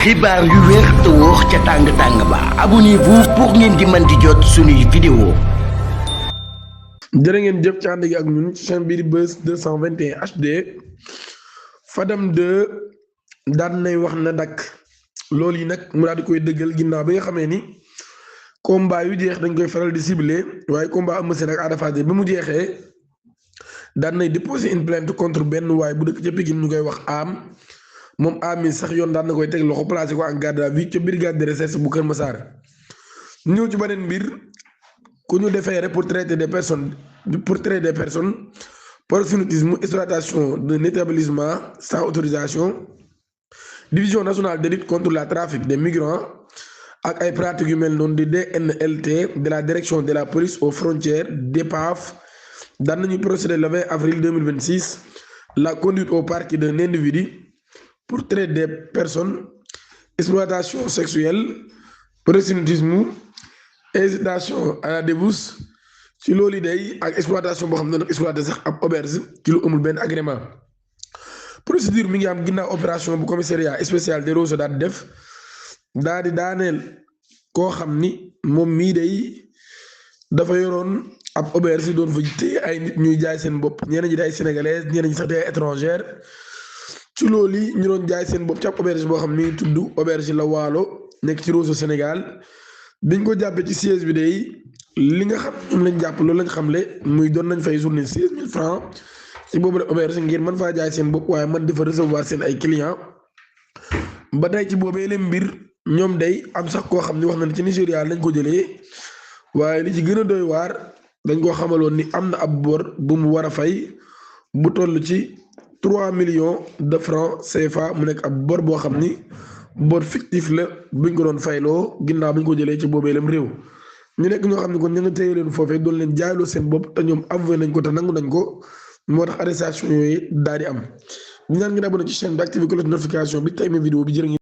xibaar yu wér te wóor ca tàng ba abonnez-vous pour ngeen di mën di jot suñuy vidéo. jërë ngeen jëf ci ànd gi ak ñun ci chaîne bii di Buzz 221 HD Fadam 2 daan nay wax na dakk loolu yi nag mu daal di koy dëggal ginnaaw bi nga xamee ni combat yu jeex dañ koy faral di ciblé waaye combat Eumeu Sène ak Ada Fass ba mu jeexee daan nay déposer une plainte contre benn waay bu dëkk ca Pikine ñu koy wax moom mi sax yoon daan na koy teg loxo placé ko en garde à vue ca brigade de recherche bu Kër Massar ñëw ci beneen mbir ku ñu defeere pour traiter des personnes proxénétisme, exploitation d'un établissement sans autorisation, division nationale de lutte contre le trafic des migrants ak ay pratiques yu mel noonu di DNLT de la direction de la police aux frontières DEPAF daan nañu procéder le 20 avril 2026 la conduite au parquet d'un individu pour traite des personnes, exploitation sexuelle, proxénétisme, incitation à la débauche ci loolu day ak exploitation boo xam ne nag exploité sax ab auberge ci lu amul benn agrément. Procédure mi ngi am ginnaaw opération bu commissariat spécial de Rosso daal di def daal di daaneel koo xam ni moom mii day dafa yoroon ab auberge doon fa téye ay nit ñuy jaay seen bopp ñeneen ñi day sénégalais ñeneen ñi sax day étrangère. ci loolu yi ñu doon jaay seen bopp ci ab auberge boo xam ni tudd auberge la Waalo nekk ci Rosso Sénégal biñ ko jàppee ci siège bi day li nga xam ñoom lañ jàpp loolu lañ xamle muy doon nañ fay journée 16 000 francs ci boobu la auberge ngir mën faa jaay seen bopp waaye mën di fa recevoir seen ay clients ba tey ci boobee leen mbir ñoom day am sax koo xam ni wax na ne ci Nigéria lañ ko jëlee waaye li ci gën a doy waar dañ koo xamaloon ni am na ab bor bu mu war a fay bu toll ci 3 millions de francs CFA mu nekk ab bor boo xam ni bor fictif la buñ ko doon fayloo ginnaaw buñ ko jëlee ci boobee lam réew ñu nekk ñoo xam ne kon ñu nga téye leen foofee doon leen jaayloo seen bopp te ñoom avoué nañ ko te nangu nañ ko moo tax arrestation yooyu daal di am ñu naan ngeen abonné ci chaîne bi activé cloche notification bi tey ma vidéo bi jërë